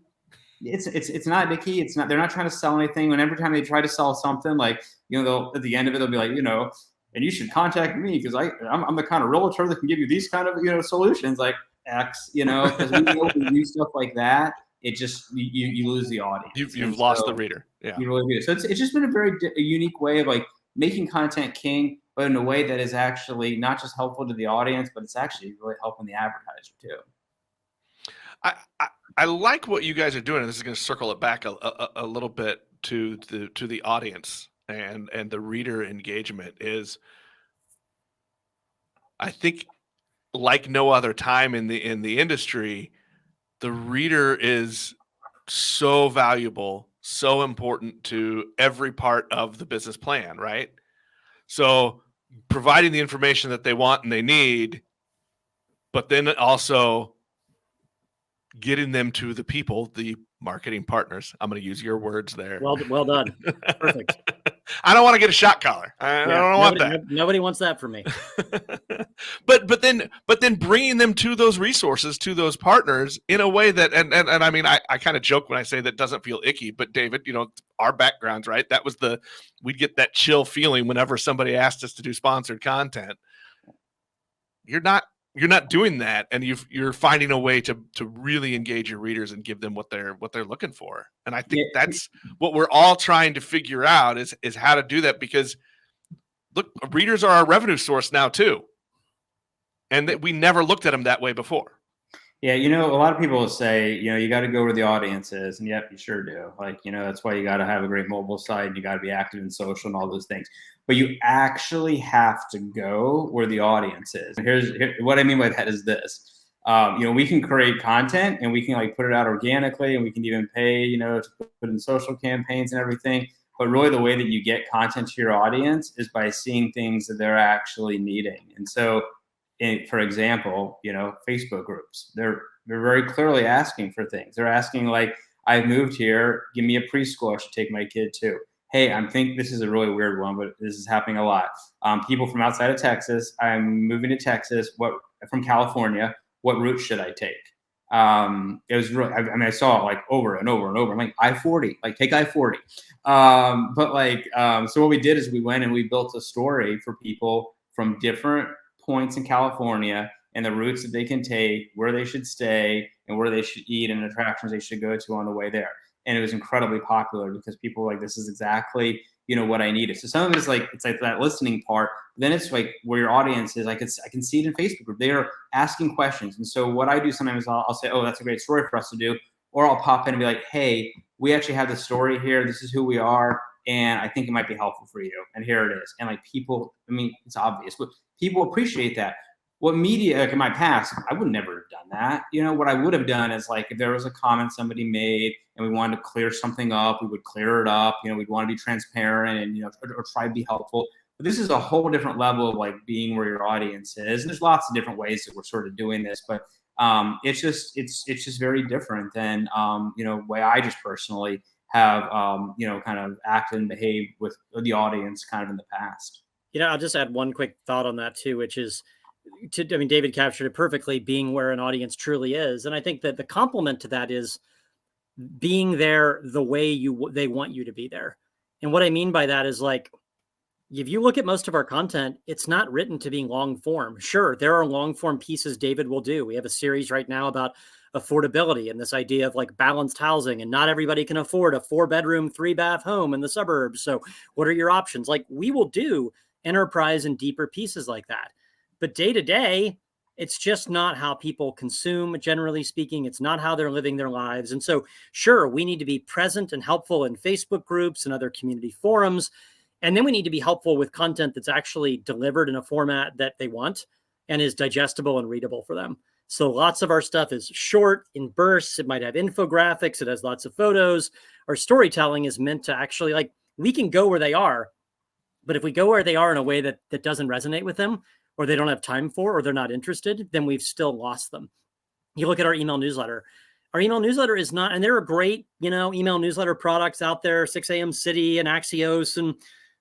It's not icky. It's not, they're not trying to sell anything. And every time they try to sell something, like, they'll, at the end of it, they'll be like, and you should contact me because I'm the kind of realtor that can give you these kind of, solutions like X, because when you do stuff like that, it just, you lose the audience. You've lost the reader. Yeah. You really do. So it's just been a unique way of like making content king, but in a way that is actually not just helpful to the audience, but it's actually really helping the advertiser too. I like what you guys are doing, and this is going to circle it back a little bit to the audience and the reader engagement is, I think like no other time in the industry, the reader is so valuable, so important to every part of the business plan, right? So providing the information that they want and they need, but then also getting them to the people, the marketing partners. I'm going to use your words there. Well done. Perfect. I don't want to get a shot collar. I don't want that. Nobody wants that from me. but then bringing them to those resources, to those partners in a way that, and I mean, I kind of joke when I say that doesn't feel icky, but David, you know, our backgrounds, right? That was we'd get that chill feeling whenever somebody asked us to do sponsored content. You're not doing that, and you're finding a way to really engage your readers and give them what they're looking for. And I think that's what we're all trying to figure out is how to do that, because look, readers are our revenue source now too, and that we never looked at them that way before. Yeah, you know, a lot of people will say, you know, you got to go where the audience is, and yep, you sure do. Like, you know, that's why you got to have a great mobile site, and you got to be active in social and all those things. But you actually have to go where the audience is. Here's what I mean by that is this. You know, we can create content and we can like put it out organically, and we can even pay, you know, to put in social campaigns and everything. But really the way that you get content to your audience is by seeing things that they're actually needing. And so, for example, you know, Facebook groups, they're very clearly asking for things. They're asking like, I've moved here, give me a preschool I should take my kid to. Hey, I'm thinking this is a really weird one, but this is happening a lot. People from outside of Texas, I'm moving to Texas, from California, what route should I take? It was really, I mean, I saw it like over and over and over. I'm like, I-40, like take I-40. So what we did is we went and we built a story for people from different points in California and the routes that they can take, where they should stay, and where they should eat, and attractions they should go to on the way there. And it was incredibly popular because people were like, this is exactly, you know, what I needed. So some of it is like, it's like that listening part. Then it's like where your audience is. I can see it in Facebook group. They are asking questions. And so what I do sometimes, I'll say, oh, that's a great story for us to do. Or I'll pop in and be like, hey, we actually have this story here. This is who we are. And I think it might be helpful for you. And here it is. And like people, I mean, it's obvious, but people appreciate that. What media, like in my past, I would never have done that. You know, what I would have done is like, if there was a comment somebody made and we wanted to clear something up, we would clear it up. You know, we'd want to be transparent and, you know, or try to be helpful. But this is a whole different level of like being where your audience is. And there's lots of different ways that we're sort of doing this, but it's just very different than, you know, way I just personally have, you know, kind of acted and behaved with the audience kind of in the past. You know, I'll just add one quick thought on that too, which is, I mean, David captured it perfectly, being where an audience truly is. And I think that the complement to that is being there the way they want you to be there. And what I mean by that is like, if you look at most of our content, it's not written to be long form. Sure, there are long form pieces David will do. We have a series right now about affordability and this idea of like balanced housing, and not everybody can afford a 4-bedroom, 3-bath home in the suburbs. So what are your options? Like, we will do enterprise and deeper pieces like that. But day to day, it's just not how people consume, generally speaking. It's not how they're living their lives. And so, sure, we need to be present and helpful in Facebook groups and other community forums. And then we need to be helpful with content that's actually delivered in a format that they want and is digestible and readable for them. So lots of our stuff is short, in bursts. It might have infographics. It has lots of photos. Our storytelling is meant to actually, like, we can go where they are. But if we go where they are in a way that doesn't resonate with them, or they don't have time for, or they're not interested, then we've still lost them. You look at our email newsletter. Our email newsletter is not, and there are great, you know, email newsletter products out there, 6 a.m. City and Axios and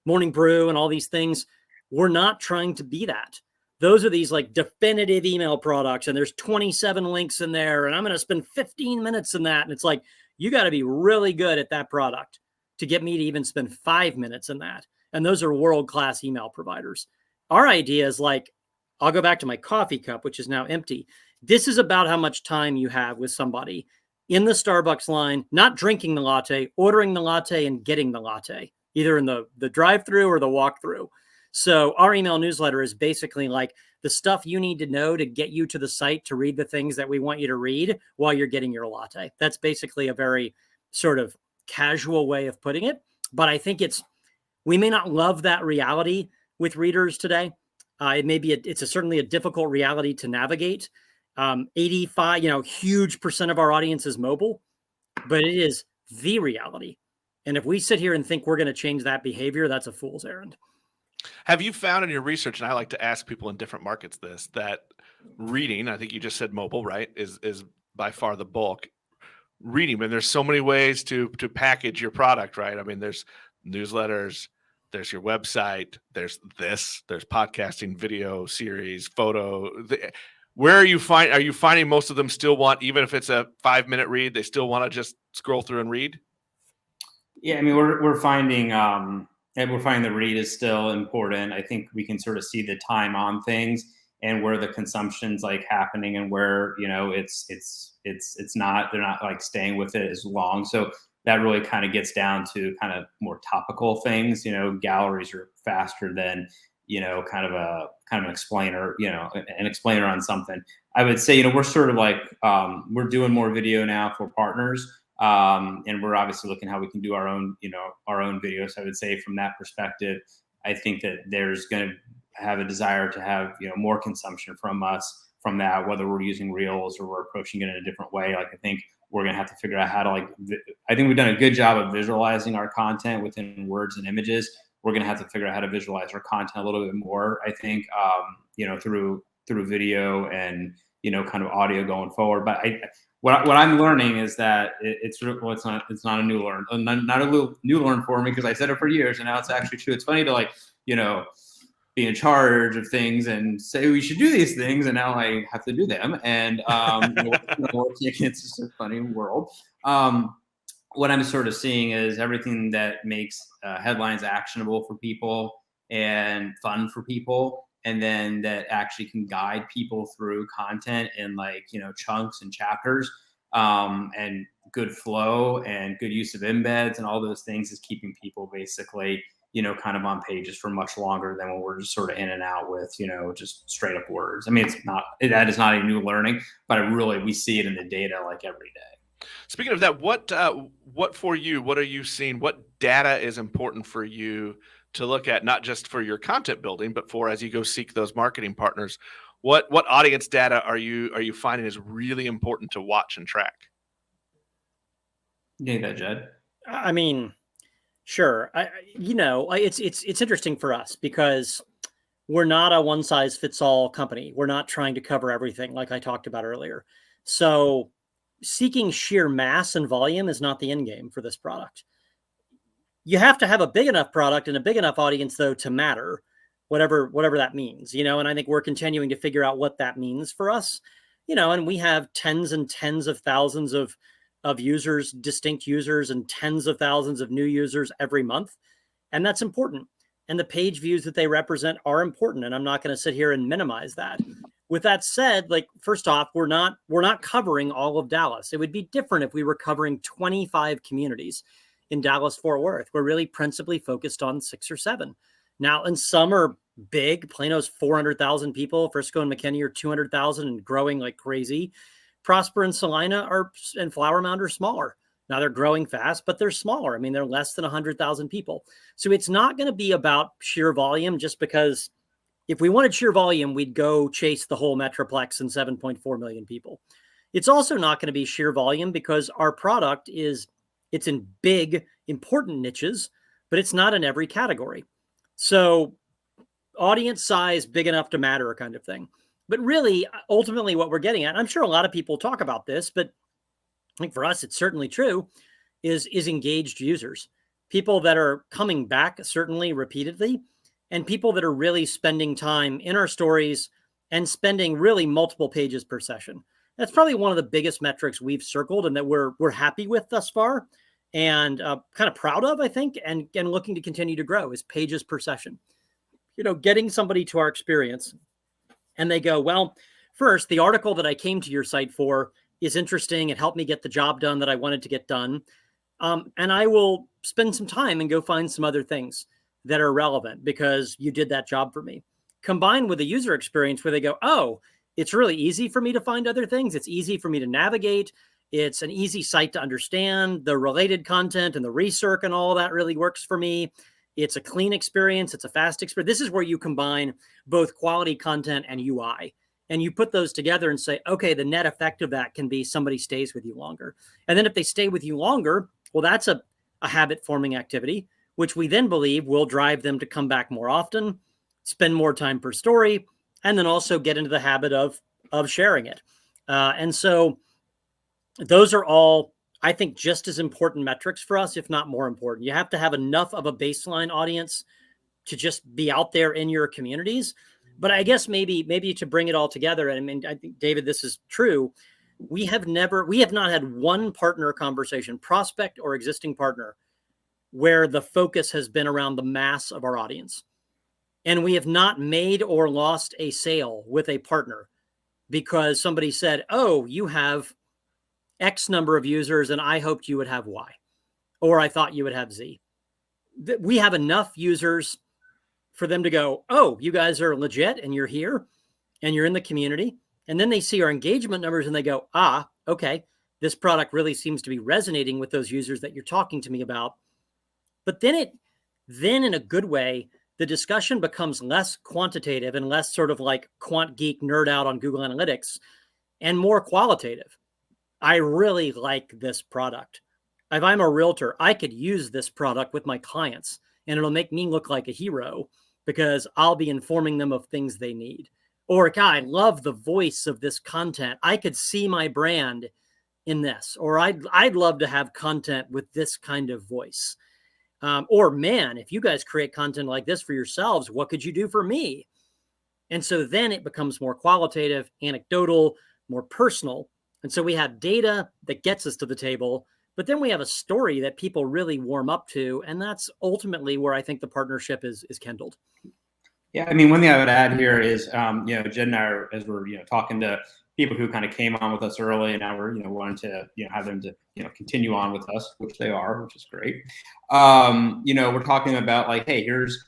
Morning Brew and all these things. We're not trying to be that. Those are these like definitive email products, and there's 27 links in there, and I'm going to spend 15 minutes in that. And it's like, you got to be really good at that product to get me to even spend 5 minutes in that. And those are world-class email providers. Our idea is like, I'll go back to my coffee cup, which is now empty. This is about how much time you have with somebody in the Starbucks line, not drinking the latte, ordering the latte and getting the latte, either in the drive-through or the walk-through. So our email newsletter is basically like the stuff you need to know to get you to the site to read the things that we want you to read while you're getting your latte. That's basically a very sort of casual way of putting it. But I think we may not love that reality with readers today. It may be it's certainly a difficult reality to navigate. 85, huge percent of our audience is mobile, but it is the reality. And if we sit here and think we're going to change that behavior, that's a fool's errand. Have you found in your research, and I like to ask people in different markets this, that reading, I think you just said mobile, right, is by far the bulk. Reading, and there's so many ways to package your product, right? I mean, there's newsletters, there's your website, there's podcasting, video series, photo. Where are you finding most of them still want, even if it's a 5-minute read, they still want to just scroll through and read? Yeah, I mean, we're finding the read is still important. I think we can sort of see the time on things and where the consumption's like happening, and where it's not, they're not like staying with it as long. So that really kind of gets down to kind of more topical things. Galleries are faster than kind of an explainer, an explainer on something. I would say we're sort of like we're doing more video now for partners. And we're obviously looking how we can do our own videos. I would say from that perspective, I think that there's going to have a desire to have, more consumption from us from that, whether we're using Reels or we're approaching it in a different way. Like, I think we're going to have to figure out how to I think we've done a good job of visualizing our content within words and images. We're going to have to figure out how to visualize our content a little bit more, I think, through video and, kind of audio going forward. But what I'm learning is that it's not a new learn, not a new learn for me, because I said it for years, and now it's actually true. It's funny to be in charge of things and say we should do these things, and now I have to do them. And it's just a funny world. What I'm sort of seeing is everything that makes headlines actionable for people and fun for people, and then that actually can guide people through content in chunks and chapters, and good flow and good use of embeds and all those things is keeping people basically, kind of on pages for much longer than when we're just sort of in and out with, just straight up words. I mean, that is not a new learning, but we see it in the data like every day. Speaking of that, what for you, what are you seeing? What data is important for you to look at, not just for your content building, but for as you go seek those marketing partners? What audience data are you finding is really important to watch and track? You get that, Jed? I mean, sure. It's interesting for us because we're not a one size fits all company. We're not trying to cover everything like I talked about earlier. So seeking sheer mass and volume is not the end game for this product. You have to have a big enough product and a big enough audience, though, to matter, whatever that means, and I think we're continuing to figure out what that means for us, and we have tens and tens of thousands of users, distinct users, and tens of thousands of new users every month. And that's important. And the page views that they represent are important. And I'm not going to sit here and minimize that. With that said, first off, we're not covering all of Dallas. It would be different if we were covering 25 communities in Dallas-Fort Worth. We're really principally focused on 6 or 7. Now, and some are big. Plano's 400,000 people. Frisco and McKinney are 200,000 and growing like crazy. Prosper and Salina and Flower Mound are smaller. Now they're growing fast, but they're smaller. I mean, they're less than 100,000 people. So it's not going to be about sheer volume, just because if we wanted sheer volume, we'd go chase the whole Metroplex and 7.4 million people. It's also not going to be sheer volume because our product it's in big, important niches, but it's not in every category. So audience size, big enough to matter kind of thing. But really, ultimately what we're getting at, I'm sure a lot of people talk about this, but I think for us, it's certainly true, is engaged users. People that are coming back, certainly repeatedly, and people that are really spending time in our stories and spending really multiple pages per session. That's probably one of the biggest metrics we've circled and that we're happy with thus far and kind of proud of, I think, and looking to continue to grow is pages per session. Getting somebody to our experience and they go, well, first, the article that I came to your site for is interesting. It helped me get the job done that I wanted to get done. And I will spend some time and go find some other things that are relevant because you did that job for me. Combined with a user experience where they go, oh, it's really easy for me to find other things. It's easy for me to navigate. It's an easy site to understand. The related content and the research and all that really works for me. It's a clean experience. It's a fast experience. This is where you combine both quality content and UI. And you put those together and say, okay, the net effect of that can be somebody stays with you longer. And then if they stay with you longer, well, that's a habit forming activity, which we then believe will drive them to come back more often, spend more time per story, and then also get into the habit of sharing it. And so those are all, I think, just as important metrics for us, if not more important. You have to have enough of a baseline audience to just be out there in your communities. But I guess maybe to bring it all together, and I mean, I think, David, this is true. We have not had one partner conversation, prospect or existing partner, where the focus has been around the mass of our audience. And we have not made or lost a sale with a partner because somebody said, oh, you have X number of users and I hoped you would have Y, or I thought you would have Z. We have enough users for them to go, oh, you guys are legit and you're here and you're in the community. And then they see our engagement numbers and they go, okay, this product really seems to be resonating with those users that you're talking to me about. But then in a good way, the discussion becomes less quantitative and less sort of like quant geek nerd out on Google Analytics and more qualitative. I really like this product. If I'm a realtor, I could use this product with my clients and it'll make me look like a hero because I'll be informing them of things they need. Or, God, I love the voice of this content. I could see my brand in this. Or I'd love to have content with this kind of voice. Or, man, if you guys create content like this for yourselves, what could you do for me? And so then it becomes more qualitative, anecdotal, more personal. And so we have data that gets us to the table, but then we have a story that people really warm up to. And that's ultimately where I think the partnership is kindled. Yeah, I mean, one thing I would add here is, Jed and I, as we're, talking to people who kind of came on with us early, and now we're, wanting to, have them to, continue on with us, which they are, which is great. We're talking about like, hey, here's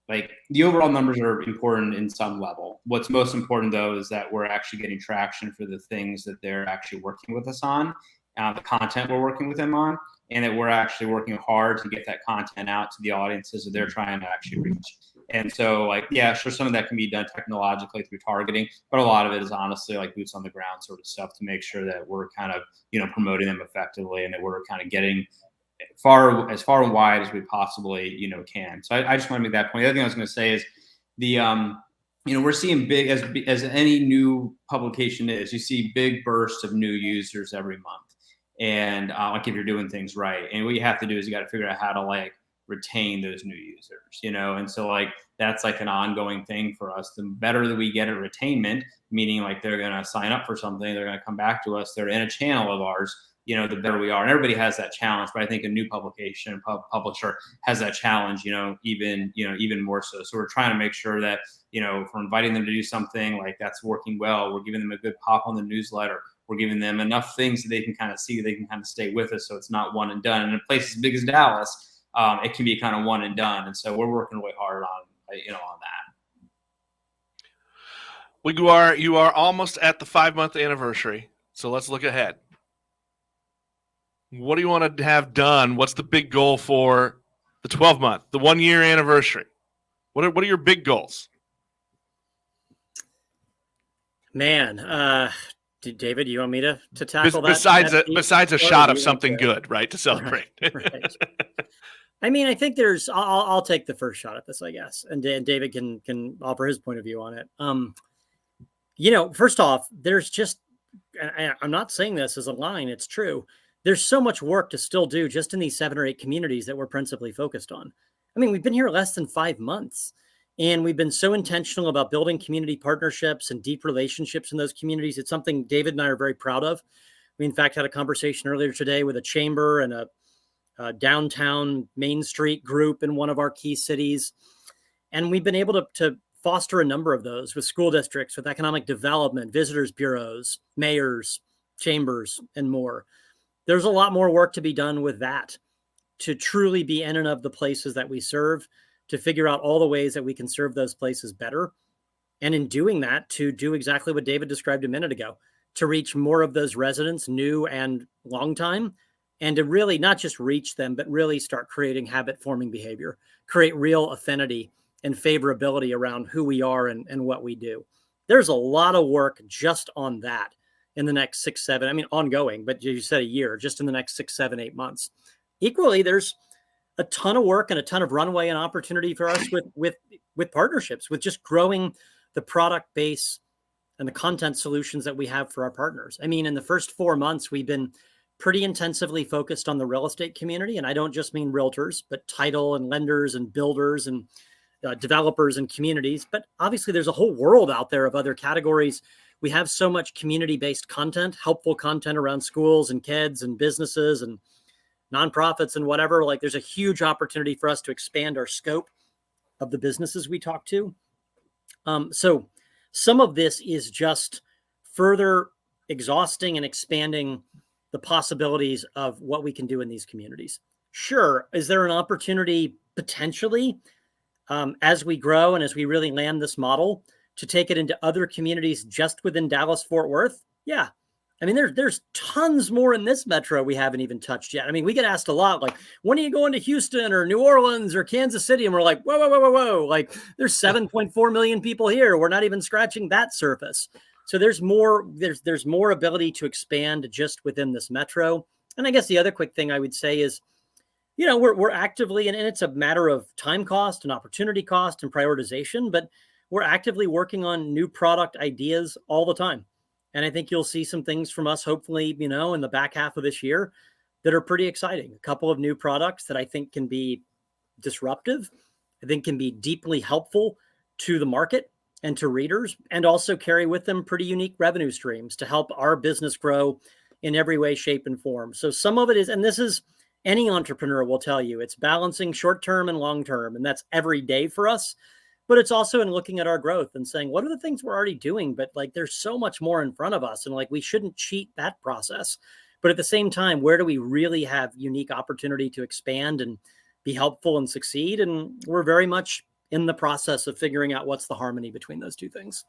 like the overall numbers are important in some level. What's most important though is that we're actually getting traction for the things that they're actually working with us on, the content we're working with them on, and that we're actually working hard to get that content out to the audiences that they're trying to actually reach. And so, like, yeah, sure, some of that can be done technologically through targeting, but a lot of it is honestly like boots on the ground sort of stuff to make sure that we're kind of, promoting them effectively and that we're kind of getting as far and wide as we possibly, can. So I just want to make that point. The other thing I was going to say is the, we're seeing big, as any new publication is, you see big bursts of new users every month. And like if you're doing things right, and what you have to do is you got to figure out how to like retain those new users, and so like that's like an ongoing thing for us. The better that we get at retainment, meaning like they're going to sign up for something, they're going to come back to us, they're in a channel of ours, the better we are. And everybody has that challenge, but I think a new publication publisher has that challenge, even more so. So we're trying to make sure that, if we're inviting them to do something like that's working well, we're giving them a good pop on the newsletter. We're giving them enough things that they can kind of see, they can kind of stay with us. So it's not one and done. And in a place as big as Dallas, it can be kind of one and done. And so we're working really hard on that. You are almost at the 5-month anniversary. So let's look ahead. What do you want to have done? What's the big goal for the 12-month, the 1-year anniversary? What are your big goals? Man, David, you want me to tackle that? Besides a shot of something good, right, to celebrate. Right. I mean, I think I'll take the first shot at this, I guess, and David can offer his point of view on it. First off, there's just, I'm not saying this as a line, it's true. There's so much work to still do just in these 7 or 8 communities that we're principally focused on. I mean, we've been here less than 5 months. And we've been so intentional about building community partnerships and deep relationships in those communities. It's something David and I are very proud of. We, in fact, had a conversation earlier today with a chamber and a downtown Main Street group in one of our key cities. And we've been able to foster a number of those with school districts, with economic development, visitors bureaus, mayors, chambers, and more. There's a lot more work to be done with that to truly be in and of the places that we serve, to figure out all the ways that we can serve those places better. And in doing that, to do exactly what David described a minute ago, to reach more of those residents, new and long time, and to really not just reach them, but really start creating habit forming behavior, create real affinity and favorability around who we are and what we do. There's a lot of work just on that in the next 6, 7, I mean, ongoing, but you said a year, just in the next 6, 7, 8 months. Equally, there's a ton of work and a ton of runway and opportunity for us with partnerships, with just growing the product base and the content solutions that we have for our partners. I mean, in the first 4 months, we've been pretty intensively focused on the real estate community. And I don't just mean realtors, but title and lenders and builders and developers and communities. But obviously, there's a whole world out there of other categories. We have so much community-based content, helpful content around schools and kids and businesses and nonprofits and whatever. Like, there's a huge opportunity for us to expand our scope of the businesses we talk to. So some of this is just further exhausting and expanding the possibilities of what we can do in these communities. Sure. Is there an opportunity potentially as we grow and as we really land this model to take it into other communities just within Dallas-Fort Worth? Yeah. I mean, there's tons more in this metro we haven't even touched yet. I mean, we get asked a lot, like, when are you going to Houston or New Orleans or Kansas City? And we're like, whoa. Like, there's 7.4 million people here. We're not even scratching that surface. So there's more ability to expand just within this metro. And I guess the other quick thing I would say is, we're actively, and it's a matter of time cost and opportunity cost and prioritization, but we're actively working on new product ideas all the time. And I think you'll see some things from us, hopefully, in the back half of this year that are pretty exciting. A couple of new products that I think can be disruptive, I think can be deeply helpful to the market and to readers, and also carry with them pretty unique revenue streams to help our business grow in every way, shape, and form. So some of it is, and this is, any entrepreneur will tell you, it's balancing short-term and long-term, and that's every day for us. But it's also in looking at our growth and saying, what are the things we're already doing? But like, there's so much more in front of us. And like, we shouldn't cheat that process. But at the same time, where do we really have unique opportunity to expand and be helpful and succeed? And we're very much in the process of figuring out what's the harmony between those two things.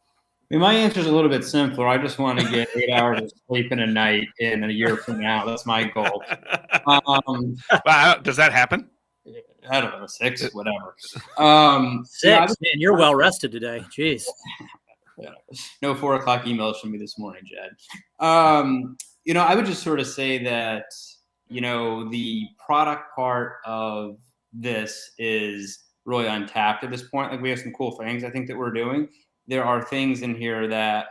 I mean, my answer is a little bit simpler. I just want to get 8 hours of sleep in a night in a year from now. That's my goal. Does that happen? I don't know, 6, whatever. 6, man, you're well rested today. Jeez. No 4 o'clock emails from me this morning, Jed. I would just sort of say that, the product part of this is really untapped at this point. Like, we have some cool things I think that we're doing. There are things in here that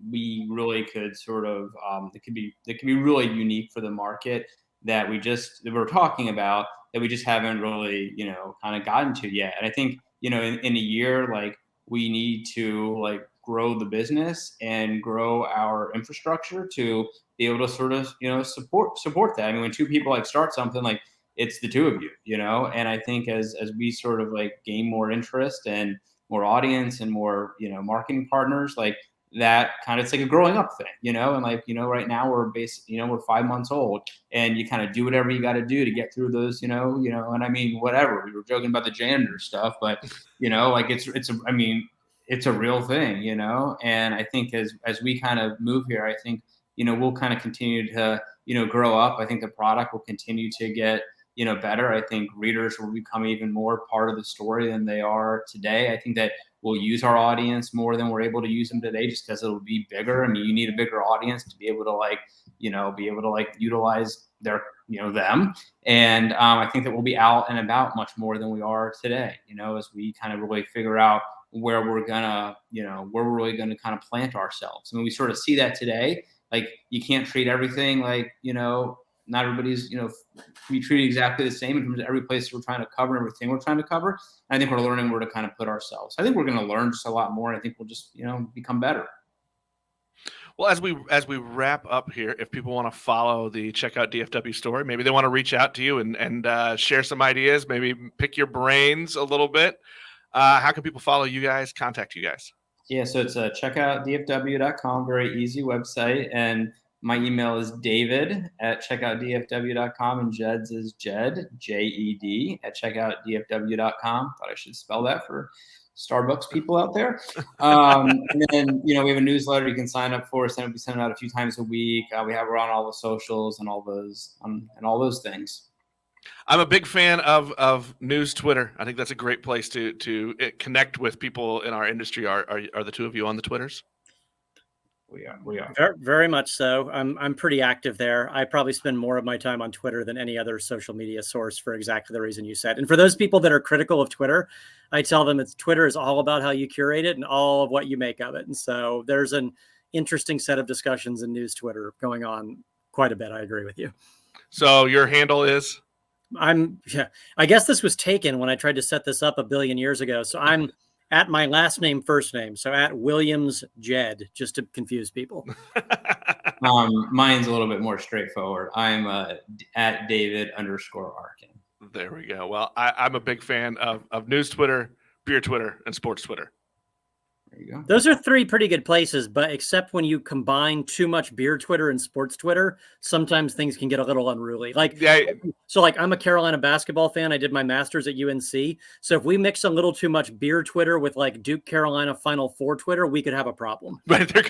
we really could sort of that could be really unique for the market that we're talking about, that we just haven't really, kind of gotten to yet. And I think, in a year, we need to grow the business and grow our infrastructure to be able to sort of, support that. I mean, when 2 people start something, it's the 2 of you, and I think as we sort of gain more interest and more audience and more, marketing partners, that kind of, it's like a growing up thing, and right now we're 5 months old, and you kind of do whatever you got to do to get through those, and I mean, whatever, we were joking about the janitor stuff, but it's a real thing, and I think as we kind of move here, I think, we'll kind of continue to, grow up. I think the product will continue to get, better. I think readers will become even more part of the story than they are today. I think that we'll use our audience more than we're able to use them today, just because it'll be bigger. I mean, you need a bigger audience to be able to utilize their, them. And I think that we'll be out and about much more than we are today, as we kind of really figure out where we're really gonna kind of plant ourselves. I mean, we sort of see that today. You can't treat everything not everybody's, be treated exactly the same in terms of every place we're trying to cover, everything we're trying to cover. And I think we're learning where to kind of put ourselves. I think we're going to learn just a lot more. And I think we'll just, become better. Well, as we wrap up here, if people want to follow the Check Out DFW story, maybe they want to reach out to you and share some ideas, maybe pick your brains a little bit. How can people follow you guys, contact you guys? Yeah, so it's checkoutdfw.com, very easy website. And my email is david@checkoutdfw.com, and Jed's is Jed, Jed, @checkoutdfw.com. Thought I should spell that for Starbucks people out there. And then, we have a newsletter you can sign up for. We send it out a few times a week. We're on all the socials and all those things. I'm a big fan of news Twitter. I think that's a great place to connect with people in our industry. Are the two of you on the Twitters? We are. Very, very much so. I'm pretty active there. I probably spend more of my time on Twitter than any other social media source for exactly the reason you said. And for those people that are critical of Twitter, I tell them Twitter is all about how you curate it and all of what you make of it. And so there's an interesting set of discussions in news Twitter going on quite a bit. I agree with you. So your handle is? I guess this was taken when I tried to set this up a billion years ago. So I'm at my last name, first name. So at Williams Jed, just to confuse people. Mine's a little bit more straightforward. I'm at David_Arkin. There we go. Well, I'm a big fan of news Twitter, beer Twitter, and sports Twitter. There you go. Those are three pretty good places, but except when you combine too much beer Twitter and sports Twitter, sometimes things can get a little unruly. So I'm a Carolina basketball fan. I did my master's at UNC. So if we mix a little too much beer Twitter with Duke Carolina Final Four Twitter, we could have a problem. Right, there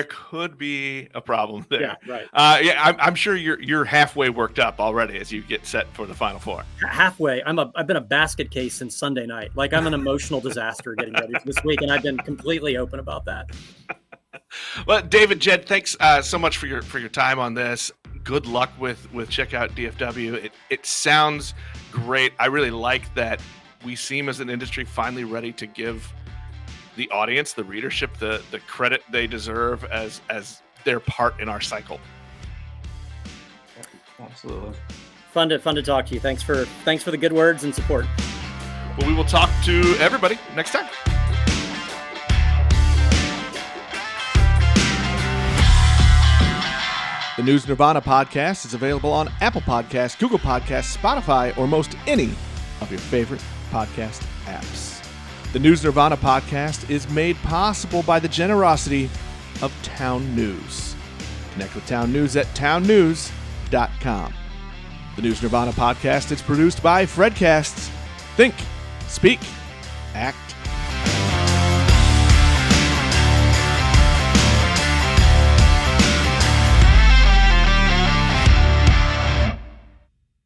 could be a problem there. Yeah, right. I'm sure you're halfway worked up already as you get set for the Final Four. Halfway. I've been a basket case since Sunday night. I'm an emotional disaster getting ready for this week, and I've been completely open about that. Well, David, Jed, thanks so much for your time on this. Good luck with Check Out DFW. It sounds great. I really like that we seem as an industry finally ready to give the audience, the readership, the credit they deserve as their part in our cycle. Absolutely. Fun to talk to you. Thanks for the good words and support. Well, we will talk to everybody next time. The News Nirvana podcast is available on Apple Podcasts, Google Podcasts, Spotify, or most any of your favorite podcast apps. The News Nirvana podcast is made possible by the generosity of Town News. Connect with Town News at townnews.com. The News Nirvana podcast is produced by Fredcasts. Think, speak, act,